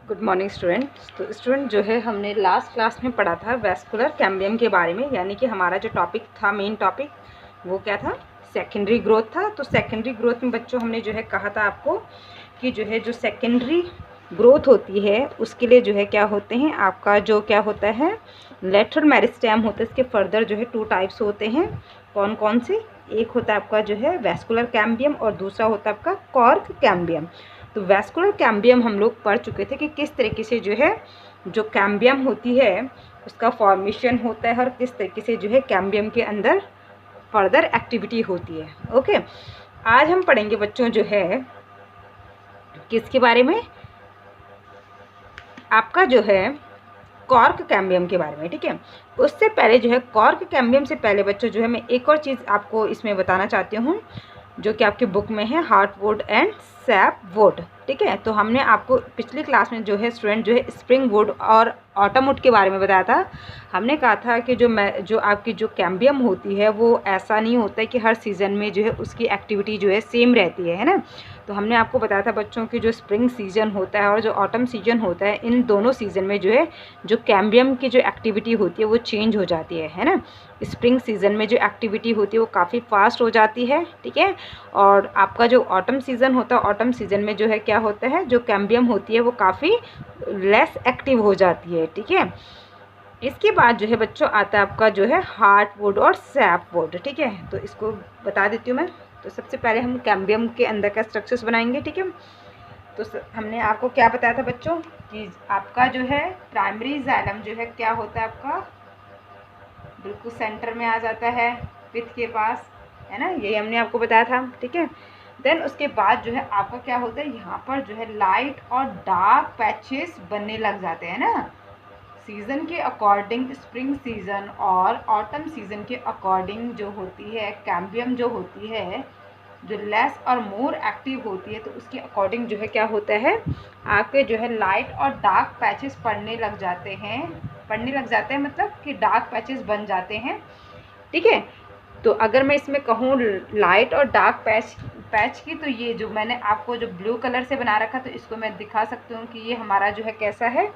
Good morning student. तो student जो है हमने लास्ट क्लास में पढ़ा था वैस्कुलर कैम्बियम के बारे में, यानी कि हमारा जो टॉपिक था, मेन टॉपिक वो क्या था, सेकेंडरी ग्रोथ था। तो सेकेंडरी ग्रोथ में बच्चों हमने जो है कहा था आपको कि जो है जो सेकेंडरी ग्रोथ होती है उसके लिए जो है क्या होते हैं, आपका जो क्या होता है लेटरल मेरिस्टेम होता है। इसके फर्दर जो है 2 टाइप्स होते हैं। कौन कौन से? एक होता है आपका जो है वैस्कुलर कैम्बियम और दूसरा होता है आपका कॉर्क कैम्बियम। तो वैस्कुलर कैम्बियम हम लोग पढ़ चुके थे कि किस तरीके से जो है जो कैम्बियम होती है उसका फॉर्मेशन होता है और किस तरीके से जो है कैम्बियम के अंदर फर्दर एक्टिविटी होती है। ओके, आज हम पढ़ेंगे बच्चों जो है किसके बारे में, आपका जो है कॉर्क कैम्बियम के बारे में। ठीक है, उससे पहले जो है कॉर्क कैम्बियम से पहले बच्चों जो है मैं एक और चीज़ आपको इसमें बताना चाहती हूँ जो कि आपकी बुक में है, हार्टवुड एंड सैपवुड। ठीक है, तो हमने आपको पिछली क्लास में जो है स्टूडेंट जो है स्प्रिंग वुड और ऑटम वुड के बारे में बताया था। हमने कहा था कि जो आपकी जो कैम्बियम होती है वो ऐसा नहीं होता है कि हर सीज़न में जो है उसकी एक्टिविटी जो है सेम रहती है ना। तो हमने आपको बताया था बच्चों कि जो स्प्रिंग सीजन होता है और जो ऑटम सीजन होता है, इन दोनों सीज़न में जो है जो कैम्बियम की जो एक्टिविटी होती है वो चेंज हो जाती है ना। स्प्रिंग सीज़न में जो एक्टिविटी होती है वो काफ़ी फास्ट हो जाती है। ठीक है, और आपका जो ऑटम सीज़न होता है, ऑटम सीज़न में जो है क्या होता है, जो कैम्बियम होती है वो काफ़ी लेस एक्टिव हो जाती है। ठीक है, इसके बाद जो है बच्चों आता है आपका जो है हार्टवुड और सैपवुड। ठीक है, तो इसको बता देती हूँ मैं। तो सबसे पहले हम कैम्बियम के अंदर का स्ट्रक्चर्स बनाएंगे। ठीक है, तो हमने आपको क्या बताया था बच्चों कि आपका जो है प्राइमरी जाइलम जो है क्या होता है, आपका बिल्कुल सेंटर में आ जाता है, पिथ के पास, है ना, यही हमने आपको बताया था। ठीक है, देन उसके बाद जो है आपका क्या होता है, यहाँ पर जो है लाइट और डार्क पैचेस बनने लग जाते हैं ना। सीज़न के अकॉर्डिंग, स्प्रिंग सीज़न और ऑटम सीज़न के अकॉर्डिंग जो होती है कैम्बियम जो होती है, जो लेस और मोर एक्टिव होती है, तो उसके अकॉर्डिंग जो है क्या होता है, आपके जो है लाइट और डार्क पैचेस पड़ने लग जाते हैं मतलब कि डार्क पैचेस बन जाते हैं। ठीक है, तो अगर मैं इसमें कहूँ लाइट और डार्क पैच की, तो ये जो मैंने आपको जो ब्लू कलर से बना रखा, तो इसको मैं दिखा सकती हूँ कि ये हमारा जो है कैसा है,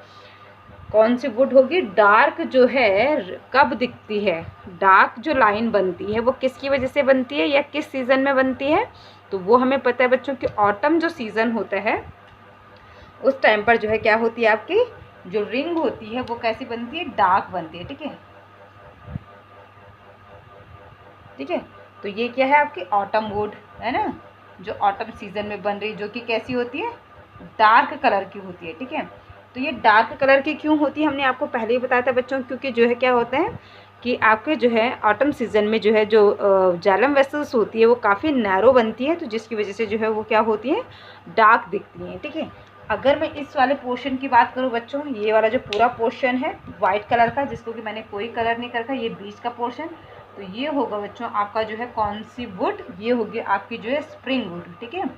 कौन सी वुड होगी, डार्क जो है कब दिखती है, डार्क जो लाइन बनती है वो किसकी वजह से बनती है या किस सीज़न में बनती है, तो वो हमें पता है बच्चों कि ऑटम जो सीज़न होता है उस टाइम पर जो है क्या होती है, आपकी जो रिंग होती है वो कैसी बनती है, डार्क बनती है। ठीक है, ठीक है, तो ये क्या है आपकी ऑटम वुड, है ना, जो ऑटम सीज़न में बन रही, जो कि कैसी होती है, डार्क कलर की होती है। ठीक है, तो ये डार्क कलर की क्यों होती है हमने आपको पहले ही बताया था बच्चों, क्योंकि जो है क्या होता है कि आपके जो है ऑटम सीज़न में जो है जो जाइलम वेसल्स होती है वो काफ़ी नैरो बनती है, तो जिसकी वजह से जो है वो क्या होती है, डार्क दिखती हैं। ठीक है, अगर मैं इस वाले पोर्शन की बात करूँ बच्चों, ये वाला जो पूरा पोर्शन है वाइट कलर का, जिसको कि मैंने कोई कलर नहीं कर रखा, ये बीच का पोर्शन, तो ये होगा बच्चों आपका जो है कौन सी वुड, ये होगी आपकी जो है स्प्रिंग वुड। ठीक है,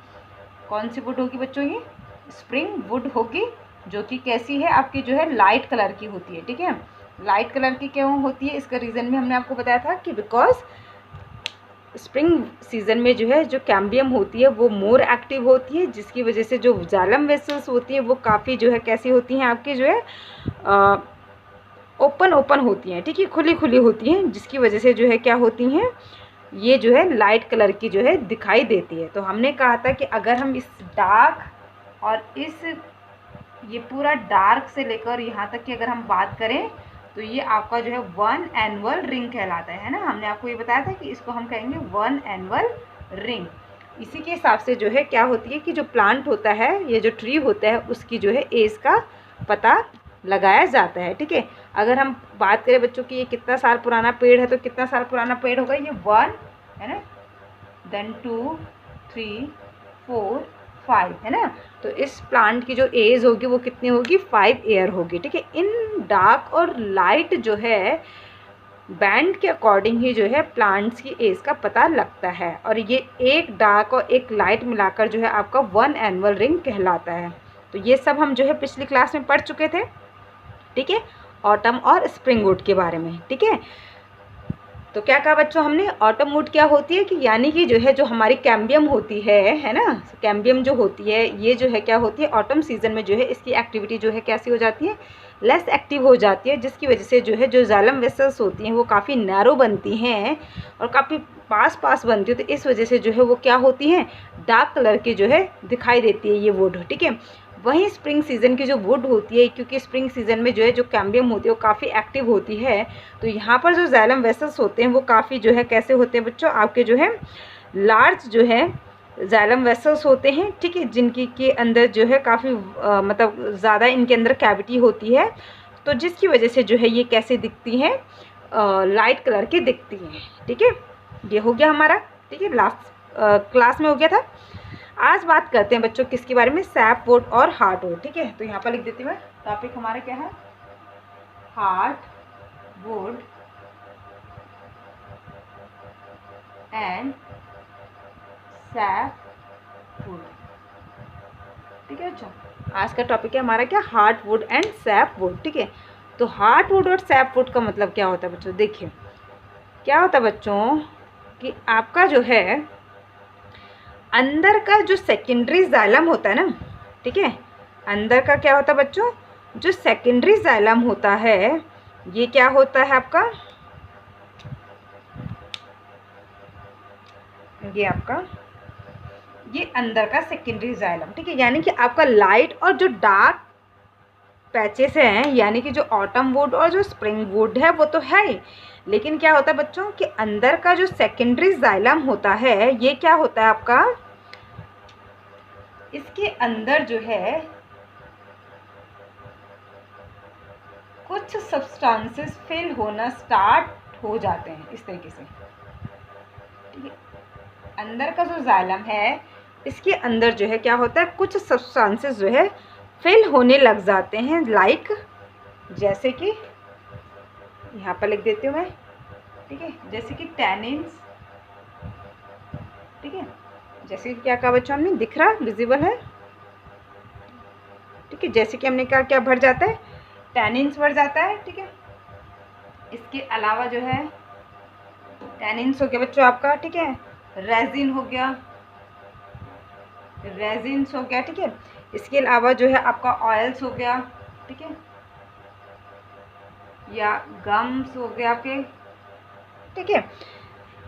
कौन सी वुड होगी बच्चों, ये स्प्रिंग वुड होगी, जो कि कैसी है आपकी जो है लाइट कलर की होती है। ठीक है, लाइट कलर की क्यों होती है, इसका रीज़न भी हमने आपको बताया था कि बिकॉज स्प्रिंग सीज़न में जो है जो कैम्बियम होती है वो मोर एक्टिव होती है, जिसकी वजह से जो जाइलम वेसल्स होती है वो काफ़ी जो है कैसी होती हैं, आपकी जो है ओपन होती हैं। ठीक है, खुली खुली होती हैं, जिसकी वजह से जो है क्या होती हैं, ये जो है लाइट कलर की जो है दिखाई देती है। तो हमने कहा था कि अगर हम इस डार्क और इस ये पूरा डार्क से लेकर यहाँ तक की अगर हम बात करें, तो ये आपका जो है वन एनुअल रिंग कहलाता है ना। हमने आपको ये बताया था कि इसको हम कहेंगे वन एनुअल रिंग। इसी के हिसाब से जो है क्या होती है कि जो प्लांट होता है, ये जो ट्री होता है, उसकी जो है एज का पता लगाया जाता है। ठीक है, अगर हम बात करें बच्चों की ये कितना साल पुराना पेड़ है, तो कितना साल पुराना पेड़ होगा, ये 1 है ना, देन 2 3 4 5 है ना। तो इस प्लांट की जो एज होगी वो कितनी होगी, 5 ईयर होगी। ठीक है, इन डार्क और लाइट जो है बैंड के अकॉर्डिंग ही जो है प्लांट्स की एज का पता लगता है, और ये एक डार्क और एक लाइट मिलाकर जो है आपका वन एनुअल रिंग कहलाता है। तो ये सब हम जो है पिछली क्लास में पढ़ चुके थे। ठीक है, ऑटम और स्प्रिंग वुड के बारे में। ठीक है, तो क्या कहा बच्चों हमने, ऑटम वुड क्या होती है कि यानी कि जो है जो हमारी कैम्बियम होती है ना, कैम्बियम जो होती है ये जो है क्या होती है ऑटम सीजन में जो है इसकी एक्टिविटी जो है कैसी हो जाती है, लेस एक्टिव हो जाती है, जिसकी वजह से जो है जो जाइलम वेसल्स होती हैं वो काफ़ी नैरो बनती हैं और काफ़ी पास बनती है। तो इस वजह से जो है वो क्या होती हैं, डार्क कलर की जो है दिखाई देती है ये वुड, ठीक है। वहीं स्प्रिंग सीज़न की जो वुड होती है, क्योंकि स्प्रिंग सीज़न में जो है जो कैम्बियम होती है वो काफ़ी एक्टिव होती है, तो यहाँ पर जो जाइलम वेसल्स होते हैं वो काफ़ी जो है कैसे होते हैं बच्चों, आपके जो है लार्ज जो है जाइलम वेसल्स होते हैं, ठीक है, जिनकी के अंदर जो है काफ़ी मतलब ज़्यादा इनके अंदर कैविटी होती है, तो जिसकी वजह से जो है ये कैसे दिखती हैं, लाइट कलर की दिखती हैं, ठीक है। ये हो गया हमारा, ठीक है, लास्ट क्लास में हो गया था। आज बात करते हैं बच्चों किसके बारे में, सैप वुड और हार्ट वुड, ठीक है। तो यहाँ पर लिख देती हूँ मैं, टॉपिक हमारा क्या है, heart would and SAP would, ठीक है बच्चों। आज का टॉपिक है हमारा क्या, heart would and SAP would, ठीक है। तो हार्ट वुड और सैप वुड का मतलब क्या होता है बच्चों, देखिए क्या होता है बच्चों कि आपका जो है अंदर का जो सेकेंडरी जाइलम होता है ना, ठीक है, अंदर का क्या होता है बच्चों, जो सेकेंडरी जाइलम होता है ये क्या होता है आपका, ये आपका ये अंदर का सेकेंडरी जाइलम, ठीक है, यानी कि आपका लाइट और जो डार्क पैचेस हैं, यानी कि जो ऑटम वुड और जो स्प्रिंग वुड है वो तो है ही, लेकिन क्या होता है बच्चों कि अंदर का जो सेकेंडरी जाइलम होता है ये क्या होता है आपका, इसके अंदर जो है कुछ सब्सटेंसेस फिल होना स्टार्ट हो जाते हैं इस तरीके से, ठीक है। अंदर का जो जाइलम है इसके अंदर जो है क्या होता है, कुछ सब्सटेंसेस जो है फिल होने लग जाते हैं, लाइक जैसे कि यहाँ पर लिख देती हूँ मैं, ठीक है, जैसे कि टैनिन्स, ठीक है, जैसे कि क्या कहा बच्चों हमने, दिख रहा विजिबल है, ठीक है, जैसे कि हमने कहा क्या भर जाता है, टैनिन्स भर जाता है, ठीक है। इसके अलावा जो है टैनिन्स हो गया बच्चों आपका, ठीक है, रेजिन हो गया, रेजिन्स हो गया, ठीक है। इसके अलावा जो है आपका ऑयल्स हो गया, ठीक है, या गम्स हो गया आपके, ठीक है।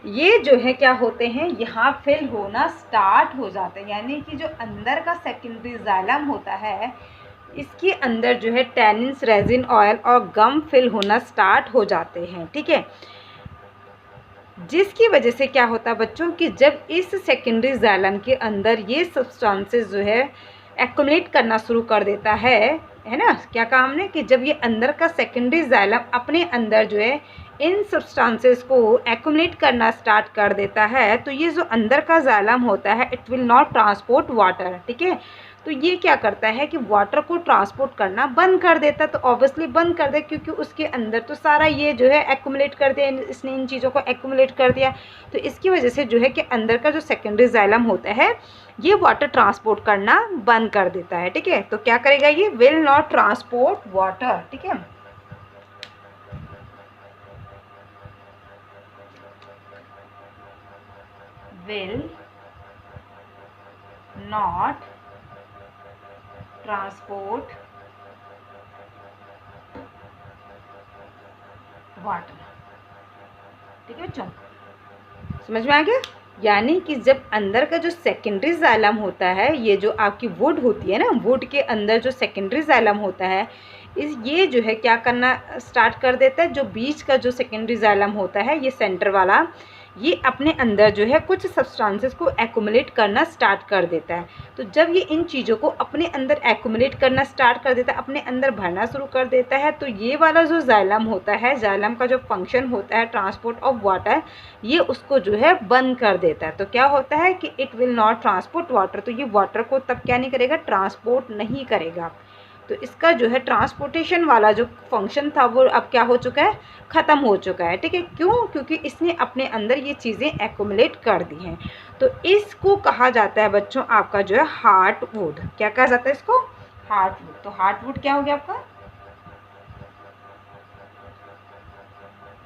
ये जो है क्या होते हैं, यहाँ फिल होना स्टार्ट हो जाते हैं, यानी कि जो अंदर का सेकेंडरी जाइलम होता है इसके अंदर जो है टैनिन्स, रेजिन, ऑयल और गम फिल होना स्टार्ट हो जाते हैं, ठीक है। जिसकी वजह से क्या होता है बच्चों कि जब इस सेकेंडरी जाइलम के अंदर ये सब्सटेंसेस जो है एक्युमुलेट करना शुरू कर देता है ना, क्या कहा हमने कि जब ये अंदर का सेकेंडरी जाइलम अपने अंदर जो है इन सब्सटेंसेस को एक्युमुलेट करना स्टार्ट कर देता है, तो ये जो अंदर का जाइलम होता है it will not transport water, ठीक है। तो ये क्या करता है कि वाटर को ट्रांसपोर्ट करना बंद कर देता है, तो ऑब्वियसली बंद कर दे क्योंकि उसके अंदर तो सारा ये जो है एक्युमुलेट कर दिया, इसने इन चीज़ों को एक्युमुलेट कर दिया, तो इसकी वजह से जो है कि अंदर का जो सेकेंडरी जाइलम होता है ये वाटर ट्रांसपोर्ट करना बंद कर देता है, ठीक है। तो क्या करेगा, ये विल नॉट ट्रांसपोर्ट वाटर, ठीक है। विल नॉट ट्रांसपोर्ट वाटर, ठीक है बच्चों, समझ में आ गया। यानी कि जब अंदर का जो सेकेंडरी जाइलम होता है, ये जो आपकी वुड होती है ना, वुड के अंदर जो सेकेंडरी जाइलम होता है ये जो है क्या करना स्टार्ट कर देता है, जो बीच का जो सेकेंडरी जाइलम होता है ये सेंटर वाला, ये अपने अंदर जो है कुछ सब्सटेंसेस को एक्युमुलेट करना स्टार्ट कर देता है। तो जब ये इन चीज़ों को अपने अंदर एक्युमुलेट करना स्टार्ट कर देता है, अपने अंदर भरना शुरू कर देता है, तो ये वाला जो जाइलम होता है, जाइलम का जो फंक्शन होता है ट्रांसपोर्ट ऑफ वाटर, ये उसको जो है बंद कर देता है। तो क्या होता है कि it will not transport water, तो ये वाटर को तब क्या नहीं करेगा, ट्रांसपोर्ट नहीं करेगा। तो इसका जो है ट्रांसपोर्टेशन वाला जो फंक्शन था वो अब क्या हो चुका है, ख़त्म हो चुका है, ठीक है। क्यों, क्योंकि इसने अपने अंदर ये चीज़ें एक्युमुलेट कर दी हैं। तो इसको कहा जाता है बच्चों आपका जो है हार्ट वुड, क्या कहा जाता है इसको, हार्ट वुड। तो हार्ट वुड क्या हो गया आपका,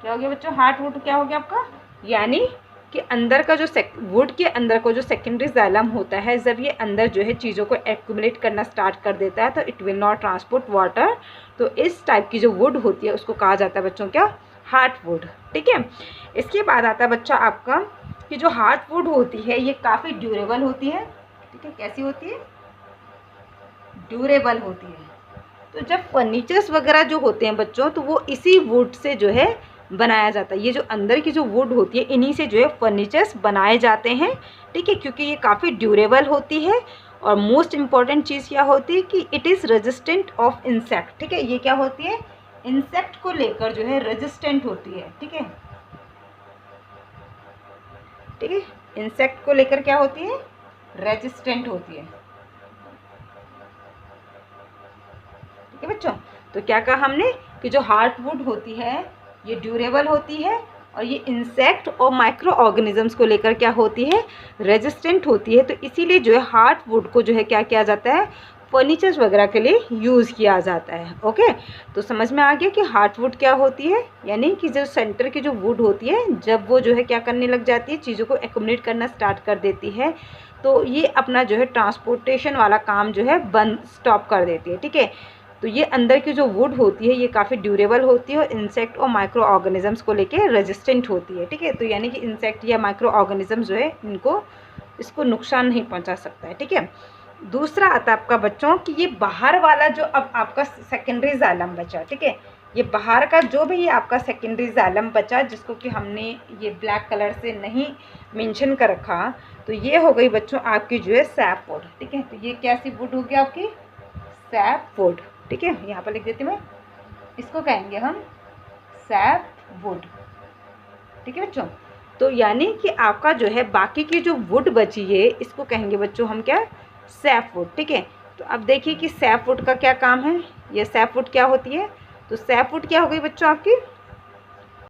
क्या हो गया बच्चों, हार्टवुड क्या हो गया आपका, यानी कि अंदर का जो वुड के अंदर को जो सेकेंडरी जाइलम होता है, जब ये अंदर जो है चीज़ों को एक्यूमुलेट करना स्टार्ट कर देता है तो it will not transport water. तो इस टाइप की जो वुड होती है उसको कहा जाता है बच्चों क्या, हार्टवुड। ठीक है, इसके बाद आता है बच्चा आपका कि जो हार्टवुड होती है ये काफ़ी ड्यूरेबल होती है। ठीक है, कैसी होती है, ड्यूरेबल होती है। तो जब फर्नीचर्स वगैरह जो होते हैं बच्चों, तो वो इसी वुड से जो है बनाया जाता है। ये जो अंदर की जो वुड होती है इन्हीं से जो है फर्नीचर्स बनाए जाते हैं। ठीक है, क्योंकि ये काफ़ी ड्यूरेबल होती है और मोस्ट इम्पॉर्टेंट चीज़ क्या होती है कि it is resistant of insect. ठीक है, ये क्या होती है, इंसेक्ट को लेकर जो है रेजिस्टेंट होती है। ठीक है, ठीक है, इंसेक्ट को लेकर क्या होती है, रेजिस्टेंट होती है। ठीक है बच्चों, तो क्या कहा हमने कि जो हार्टवुड होती है ये ड्यूरेबल होती है और ये इंसेक्ट और माइक्रो ऑर्गेनिजम्स को लेकर क्या होती है, रेजिस्टेंट होती है। तो इसीलिए जो है हार्टवुड को जो है क्या किया जाता है, फर्नीचर्स वगैरह के लिए यूज़ किया जाता है। ओके, तो समझ में आ गया कि हार्टवुड क्या होती है, यानी कि जो सेंटर की जो वुड होती है जब वो जो है क्या करने लग जाती है, चीज़ों को एक्यूमुलेट करना स्टार्ट कर देती है तो ये अपना जो है ट्रांसपोर्टेशन वाला काम जो है बंद स्टॉप कर देती है। ठीक है, तो ये अंदर की जो वुड होती है ये काफ़ी ड्यूरेबल होती है और इंसेक्ट और माइक्रो ऑर्गेनिजम्स को लेके रेजिस्टेंट होती है। ठीक है, तो यानी कि इंसेक्ट या माइक्रो ऑर्गेनिजम्स जो है इसको नुकसान नहीं पहुंचा सकता है। ठीक है, दूसरा आता है आपका बच्चों कि ये बाहर वाला जो अब आपका सेकेंडरी जाइलम बचा। ठीक है, ये बाहर का जो भी ये आपका सेकेंडरी जाइलम बचा जिसको कि हमने ये ब्लैक कलर से नहीं मेंशन कर रखा, तो ये हो गई बच्चों आपकी जो है सैपवुड। ठीक है, तो ये कैसी वुड होगी आपकी, सैपवुड। ठीक है, यहाँ पर लिख देती हूँ मैं, इसको कहेंगे हम सैपवुड। ठीक है बच्चों, तो यानी कि आपका जो है बाकी की जो वुड बची है इसको कहेंगे बच्चों हम क्या, सैपवुड। ठीक है, तो अब देखिए कि सैपवुड का क्या काम है, ये सैपवुड क्या होती है, तो सैपवुड क्या हो गई बच्चों आपकी,